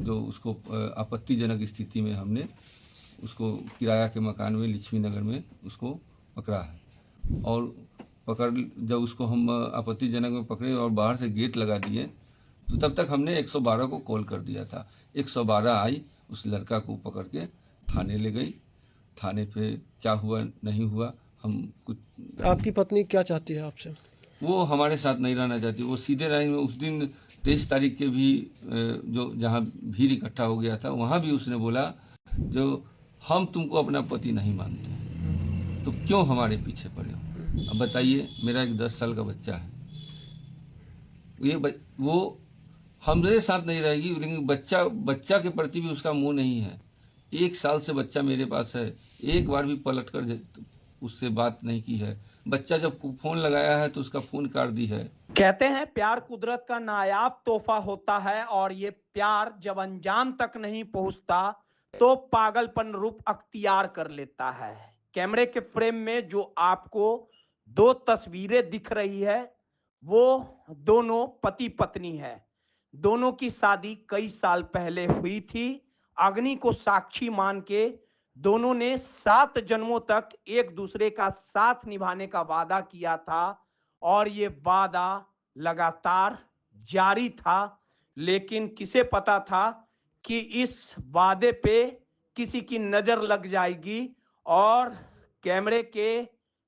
जो उसको आपत्तिजनक स्थिति में हमने उसको किराया के मकान में लक्ष्मी नगर में उसको पकड़ा है। और जब उसको हम आपत्तिजनक में पकड़े और बाहर से गेट लगा दिए तो तब तक हमने 112 को कॉल कर दिया था। 112 आई, उस लड़का को पकड़ के थाने ले गई। थाने पे क्या हुआ नहीं हुआ हम कुछ। आपकी पत्नी क्या चाहती है आपसे? वो हमारे साथ नहीं रहना चाहती। वो सीधे लाइन में उस दिन 23 तारीख के भी जो जहाँ भीड़ इकट्ठा हो गया था वहाँ भी उसने बोला जो हम तुमको अपना पति नहीं मानते तो क्यों हमारे पीछे पड़े हो। अब बताइए, मेरा एक 10 साल का बच्चा है, वो हमारे साथ नहीं रहेगी, लेकिन बच्चा के प्रति भी उसका मुंह नहीं है। 1 साल से बच्चा मेरे पास है, एक बार भी पलट कर उससे बात नहीं की है। बच्चा जब फोन लगाया है तो उसका फोन काट दी है। कहते हैं प्यार कुदरत का नायाब तोहफा होता है और ये प्यार जब अंजाम तक नहीं पहुंचता तो पागलपन रूप अख्तियार कर लेता है। कैमरे के फ्रेम में जो आपको 2 तस्वीरें दिख रही है वो दोनों पति पत्नी है। दोनों की शादी कई साल पहले हुई थी। अग्नि को साक्षी मान के दोनों ने 7 जन्मों तक एक दूसरे का साथ निभाने का वादा किया था और ये वादा लगातार जारी था। लेकिन किसे पता था कि इस वादे पे किसी की नजर लग जाएगी और कैमरे के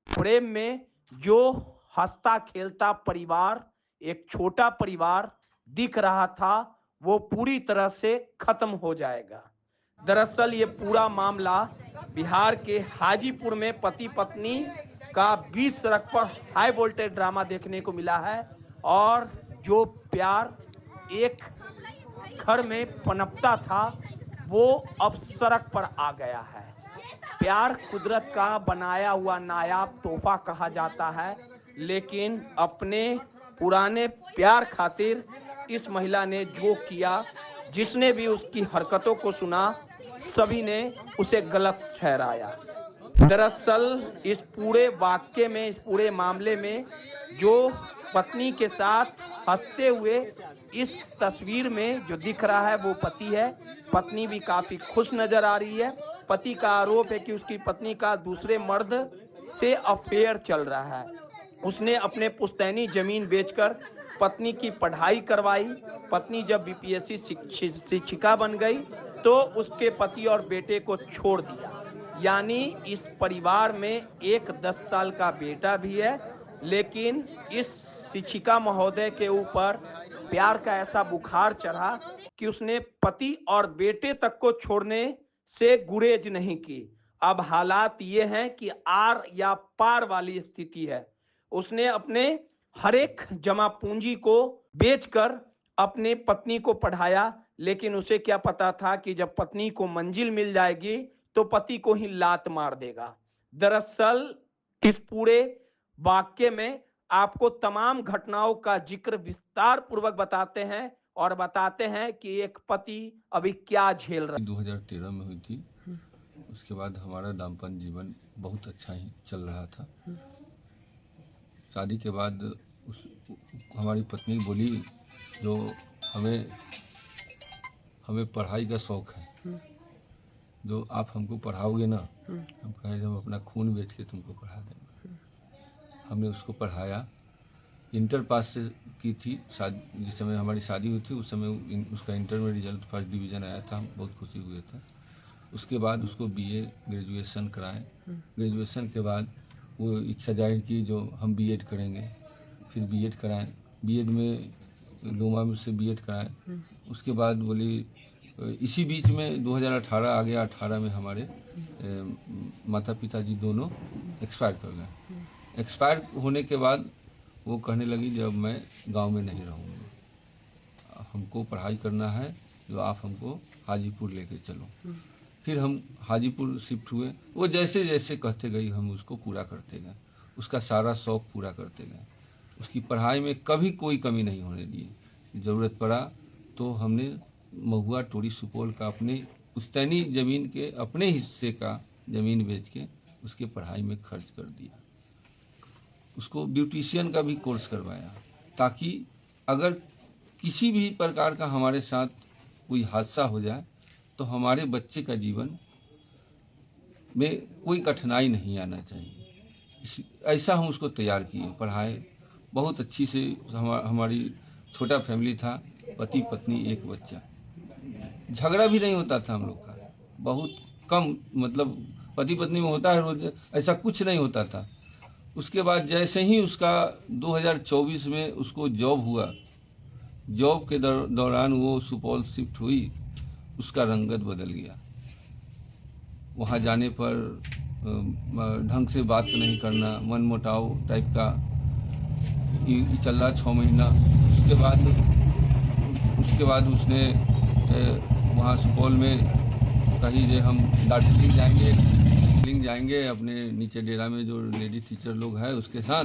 फ्रेम में जो हंसता खेलता परिवार, एक छोटा परिवार दिख रहा था, वो पूरी तरह से खत्म हो जाएगा। दरअसल ये पूरा मामला बिहार के हाजीपुर में पति पत्नी का 20 सड़क पर हाई वोल्टेज ड्रामा देखने को मिला है और जो प्यार एक घर में पनपता था वो अब सड़क पर आ गया है। प्यार कुदरत का बनाया हुआ नायाब तोहफा कहा जाता है, लेकिन अपने पुराने प्यार खातिर इस महिला ने जो किया, जिसने भी उसकी हरकतों को सुना सभी ने उसे गलत ठहराया। दरअसल इस पूरे वाक्य में, इस पूरे मामले में जो पत्नी के साथ हंसते हुए इस तस्वीर में जो दिख रहा है वो पति है। पत्नी भी काफी खुश नजर आ रही है। पति का आरोप है कि उसकी पत्नी का दूसरे मर्द से अफेयर चल रहा है। उसने अपने पुश्तैनी जमीन बेचकर पत्नी की पढ़ाई करवाई। पत्नी जब बीपीएससी शिक्षिका बन गई तो उसके पति और बेटे को छोड़ दिया। यानी इस परिवार में एक 10 साल का बेटा भी है, लेकिन इस शिक्षिका महोदय के ऊपर प्यार का ऐसा बुखार चढ़ा कि उसने पति और बेटे तक को छोड़ने से गुरेज नहीं की। अब हालात ये हैं कि आर या पार वाली स्थिति है। उसने अपने हर एक जमा पूंजी को बेचकर अपने पत्नी को पढ़ाया, लेकिन उसे क्या पता था कि जब पत्नी को मंजिल मिल जाएगी तो पति को ही लात मार देगा। दरअसल इस पूरे वाक्य में आपको तमाम घटनाओं का जिक्र विस्तार पूर्वक बताते हैं और बताते हैं कि एक पति अभी क्या झेल रहा है। 2013 में हुई थी। उसके बाद हमारा दाम्पत्य जीवन बहुत अच्छा ही चल रहा था। शादी के बाद हमारी पत्नी बोली जो हमें पढ़ाई का शौक़ है, जो आप हमको पढ़ाओगे ना, हम कहे हम अपना खून बेच के तुमको पढ़ा देंगे। हमने उसको पढ़ाया। इंटर पास से की थी। जिस समय हमारी शादी हुई थी उस समय उसका इंटर में रिजल्ट फर्स्ट डिवीज़न आया था। हम बहुत खुशी हुए थे। उसके बाद उसको बीए ग्रेजुएशन कराएं। ग्रेजुएशन के बाद वो इच्छा जाहिर की जो हम बीएड करेंगे। फिर बीएड कराएं। बीएड में लोमा में से बीएड कराएं। उसके बाद बोली इसी बीच में 2018 आ गया। 18 में हमारे माता पिता जी दोनों एक्सपायर कर गए। एक्सपायर होने के बाद वो कहने लगी जब मैं गांव में नहीं रहूँगी, हमको पढ़ाई करना है, जो आप हमको हाजीपुर लेके चलो। फिर हम हाजीपुर शिफ्ट हुए। वो जैसे जैसे कहते गई हम उसको पूरा करते गए, उसका सारा शौक़ पूरा करते गए। उसकी पढ़ाई में कभी कोई कमी नहीं होने दी। ज़रूरत पड़ा तो हमने महुआ टोरी सुपौल का अपने पुश्तैनी ज़मीन के अपने हिस्से का ज़मीन बेच के उसके पढ़ाई में खर्च कर दिया। उसको ब्यूटिशियन का भी कोर्स करवाया ताकि अगर किसी भी प्रकार का हमारे साथ कोई हादसा हो जाए तो हमारे बच्चे का जीवन में कोई कठिनाई नहीं आना चाहिए। ऐसा हम उसको तैयार किए, पढ़ाए बहुत अच्छी से। हमारी छोटा फैमिली था, पति पत्नी एक बच्चा, झगड़ा भी नहीं होता था हम लोग का, बहुत कम, मतलब पति पत्नी में होता है रोज, ऐसा कुछ नहीं होता था। उसके बाद जैसे ही उसका 2024 में उसको जॉब हुआ, जॉब के दौरान वो सुपौल शिफ्ट हुई, उसका रंगत बदल गया। वहाँ जाने पर ढंग से बात नहीं करना, मन मुटाव टाइप का चल रहा 6 महीना। उसके बाद उसने वहाँ सुपौल में कहीं जे हम दार्जिलिंग जाएंगे अपने नीचे डेरा में जो लेडी टीचर लोग हैं उसके साथ,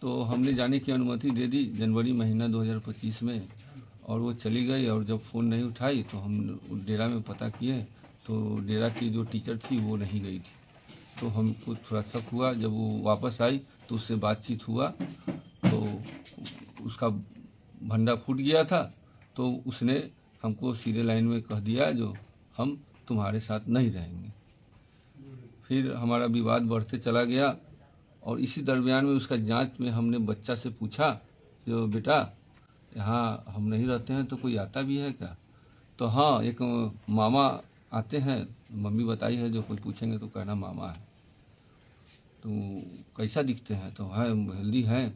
तो हमने जाने की अनुमति दे दी जनवरी महीना 2025 में, और वो चली गई। और जब फ़ोन नहीं उठाई तो हम डेरा में पता किए तो डेरा की जो टीचर थी वो नहीं गई थी। तो हमको थोड़ा शक हुआ, जब वो वापस आई तो उससे बातचीत हुआ तो उसका भंडा फूट गया था। तो उसने हमको सीधे लाइन में कह दिया जो हम तुम्हारे साथ नहीं रहेंगे। फिर हमारा विवाद बढ़ते चला गया, और इसी दरमियान में उसका जांच में हमने बच्चा से पूछा जो बेटा यहाँ हम नहीं रहते हैं तो कोई आता भी है क्या? तो हाँ, एक मामा आते हैं, मम्मी बताई है, जो कोई पूछेंगे तो कहना मामा है। तो कैसा दिखते हैं? तो है हेल्दी हैं,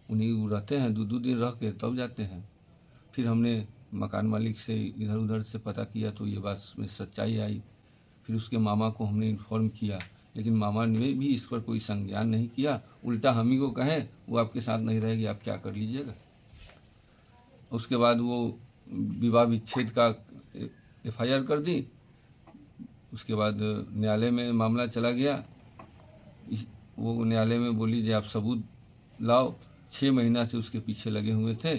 उन्हीं रहते हैं, 2 दिन रह के तब जाते हैं। फिर हमने मकान मालिक से इधर उधर से पता किया तो ये बात में सच्चाई आई। फिर उसके मामा को हमने इन्फॉर्म किया, लेकिन मामा ने भी इस पर कोई संज्ञान नहीं किया, उल्टा हम ही को कहें वो आपके साथ नहीं रहेगी, आप क्या कर लीजिएगा। उसके बाद वो विवाह विच्छेद का FIR कर दी। उसके बाद न्यायालय में मामला चला गया। वो न्यायालय में बोली जो आप सबूत लाओ, 6 महीना से उसके पीछे लगे हुए थे।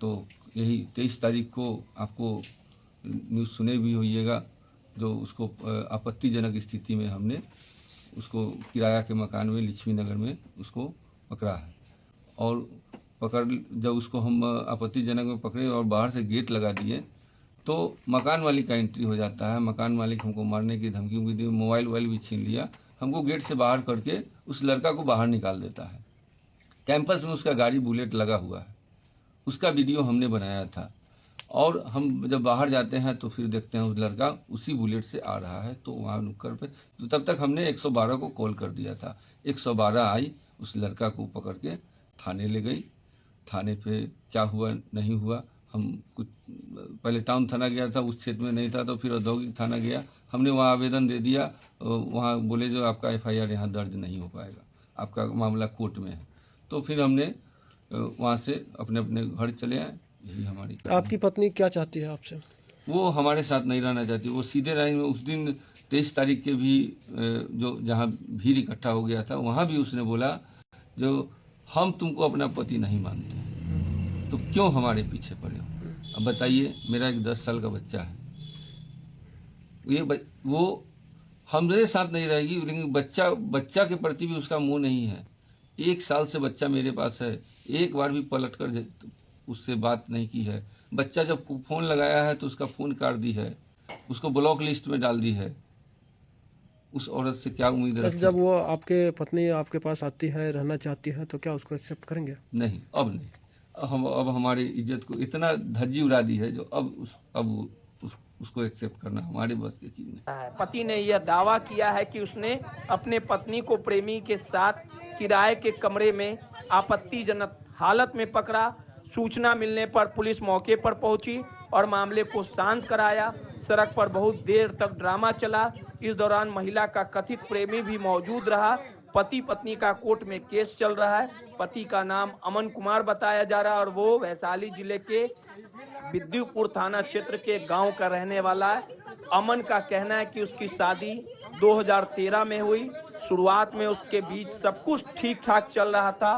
तो यही 23 तारीख को आपको न्यूज़ सुने भी होइएगा, जो उसको आपत्तिजनक स्थिति में हमने उसको किराया के मकान में लक्ष्मी नगर में उसको पकड़ा है। और जब उसको हम आपत्तिजनक में पकड़े और बाहर से गेट लगा दिए तो मकान मालिक का एंट्री हो जाता है। मकान मालिक हमको मारने की धमकी भी दी, मोबाइल भी छीन लिया, हमको गेट से बाहर करके उस लड़का को बाहर निकाल देता है। कैंपस में उसका गाड़ी बुलेट लगा हुआ है, उसका वीडियो हमने बनाया था। और हम जब बाहर जाते हैं तो फिर देखते हैं उस लड़का उसी बुलेट से आ रहा है। तो वहाँ नुक्कड़ पे, तो तब तक हमने 112 को कॉल कर दिया था। 112 आई, उस लड़का को पकड़ के थाने ले गई। थाने पे क्या हुआ नहीं हुआ, हम कुछ पहले टाउन थाना गया था, उस क्षेत्र में नहीं था, तो फिर औद्योगिक थाना गया, हमने वहाँ आवेदन दे दिया। वहाँ बोले जो आपका FIR यहाँ दर्ज नहीं हो पाएगा, आपका मामला कोर्ट में है। तो फिर हमने वहाँ से अपने अपने घर चले आए। यही हमारी। आपकी पत्नी क्या चाहती है आपसे? वो हमारे साथ नहीं रहना चाहती, वो सीधे लाइन में। उस दिन 23 तारीख के भी जो जहाँ भीड़ इकट्ठा हो गया था वहाँ भी उसने बोला जो हम तुमको अपना पति नहीं मानते तो क्यों हमारे पीछे पड़े हो। अब बताइए, मेरा एक 10 साल का बच्चा है, वो हमारे साथ नहीं रहेगी, लेकिन बच्चा के प्रति भी उसका मोह नहीं है। 1 साल से बच्चा मेरे पास है, एक बार भी पलट कर उससे बात नहीं की है। बच्चा जब फ़ोन लगाया है तो उसका फ़ोन काट दी है, उसको ब्लॉक लिस्ट में डाल दी है। उस औरत से क्या उम्मीद रखें? जब वो आपके पत्नी आपके पास आती है, रहना चाहती है, तो क्या उसको एक्सेप्ट करेंगे? नहीं, अब नहीं। अब हमारी इज्जत को इतना धज्जी उड़ा दी है जो उसको एक्सेप्ट करना हमारे बस की चीज़ नहीं। पति ने यह दावा किया है कि उसने अपने पत्नी को प्रेमी के साथ किराए के कमरे में आपत्तिजनक हालत में पकड़ा। सूचना मिलने पर पुलिस मौके पर पहुंची और मामले को शांत कराया। सड़क पर बहुत देर तक ड्रामा चला। इस दौरान महिला का कथित प्रेमी भी मौजूद रहा। पति पत्नी का कोर्ट में केस चल रहा है। पति का नाम अमन कुमार बताया जा रहा है और वो वैशाली जिले के विद्युपुर थाना क्षेत्र के गांव का रहने वाला है। अमन का कहना है कि उसकी शादी 2013 में हुई। शुरुआत में उसके बीच सब कुछ ठीक ठाक चल रहा था।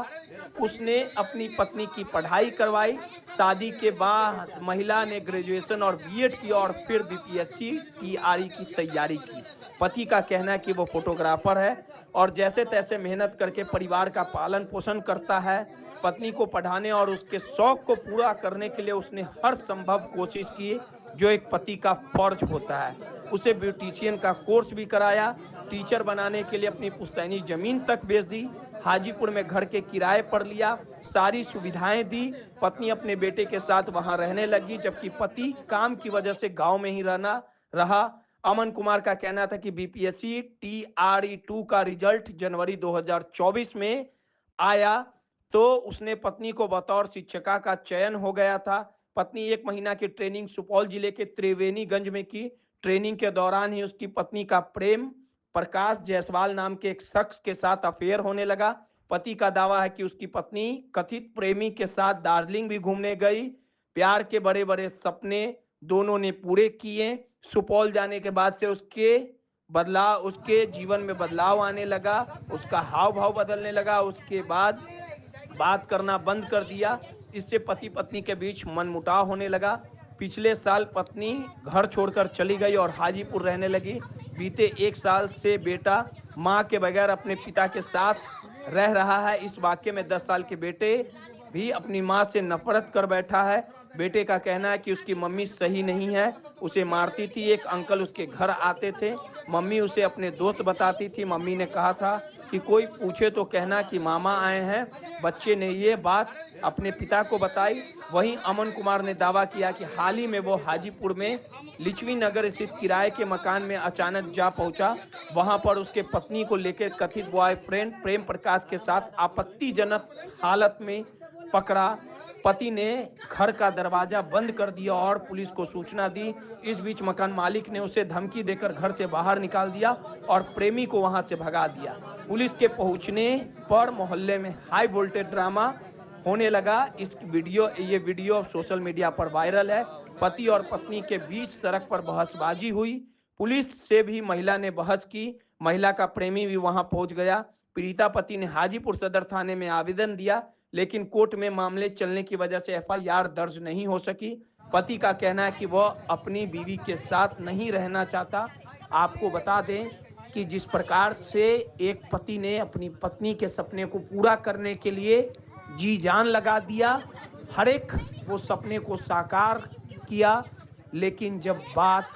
उसने अपनी पत्नी की पढ़ाई करवाई। शादी के बाद महिला ने ग्रेजुएशन और BEd की और फिर BPSC TRE की तैयारी की। पति का कहना है कि वो फोटोग्राफर है और जैसे तैसे मेहनत करके परिवार का पालन पोषण करता है। पत्नी को पढ़ाने और उसके शौक को पूरा करने के लिए उसने हर संभव कोशिश की, जो एक पति का फर्ज होता है। उसे ब्यूटिशियन का कोर्स भी कराया, टीचर बनाने के लिए अपनी पुश्तैनी जमीन तक बेच दी, हाजीपुर में घर के किराए पर लिया, सारी सुविधाएं दी। पत्नी अपने बेटे के साथ वहां रहने लगी, जबकि पति काम की वजह से गांव में ही रहा। अमन कुमार का कहना था कि बीपीएससी TRE2 का रिजल्ट जनवरी 2024 में आया तो उसने पत्नी को बतौर शिक्षिका का चयन हो गया था। पत्नी 1 महीना की ट्रेनिंग सुपौल जिले के त्रिवेणीगंज में की। ट्रेनिंग के दौरान ही उसकी पत्नी का प्रेम प्रकाश जायसवाल नाम के एक शख्स के साथ अफेयर होने लगा। पति का दावा है कि उसकी पत्नी कथित प्रेमी के साथ दार्जिलिंग भी घूमने गई। प्यार के बड़े बड़े सपने दोनों ने पूरे किए। सुपौल जाने के बाद से उसके जीवन में बदलाव आने लगा, उसका हाव भाव बदलने लगा। उसके बाद बात करना बंद कर दिया। इससे पति पत्नी के बीच मनमुटाव होने लगा। पिछले साल पत्नी घर छोड़कर चली गई और हाजीपुर रहने लगी। बीते 1 साल से बेटा मां के बगैर अपने पिता के साथ रह रहा है। इस वाक्य में 10 साल के बेटे भी अपनी मां से नफरत कर बैठा है। बेटे का कहना है कि उसकी मम्मी सही नहीं है, उसे मारती थी। एक अंकल उसके घर आते थे, मम्मी उसे अपने दोस्त बताती थी। मम्मी ने कहा था कि कोई पूछे तो कहना कि मामा आए हैं। बच्चे ने ये बात अपने पिता को बताई। वहीं अमन कुमार ने दावा किया कि हाल ही में वो हाजीपुर में लिच्छवी नगर स्थित किराए के मकान में अचानक जा पहुंचा। वहां पर उसके पत्नी को लेकर कथित बॉयफ्रेंड प्रेम प्रकाश के साथ आपत्तिजनक हालत में पकड़ा। पति ने घर का दरवाजा बंद कर दिया और पुलिस को सूचना दी। इस बीच मकान मालिक ने उसे धमकी देकर घर से बाहर निकाल दिया और प्रेमी को वहां से भगा दिया। पुलिस के पहुंचने पर मोहल्ले में हाई वोल्टेज ड्रामा होने लगा। ये वीडियो सोशल मीडिया पर वायरल है। पति और पत्नी के बीच सड़क पर बहसबाजी हुई। पुलिस से भी महिला ने बहस की। महिला का प्रेमी भी वहां पहुंच गया। पीड़िता पति ने हाजीपुर सदर थाने में आवेदन दिया, लेकिन कोर्ट में मामले चलने की वजह से FIR दर्ज नहीं हो सकी। पति का कहना है कि वह अपनी बीवी के साथ नहीं रहना चाहता। आपको बता दें कि जिस प्रकार से एक पति ने अपनी पत्नी के सपने को पूरा करने के लिए जी जान लगा दिया, हर एक वो सपने को साकार किया, लेकिन जब बात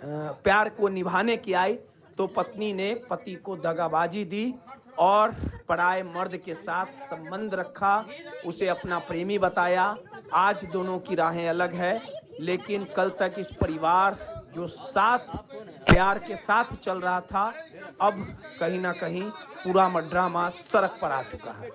प्यार को निभाने की आई तो पत्नी ने पति को दगाबाजी दी और पराये मर्द के साथ संबंध रखा, उसे अपना प्रेमी बताया। आज दोनों की राहें अलग है, लेकिन कल तक इस परिवार जो साथ प्यार के साथ चल रहा था, अब कहीं ना कहीं पूरा ड्रामा सड़क पर आ चुका है।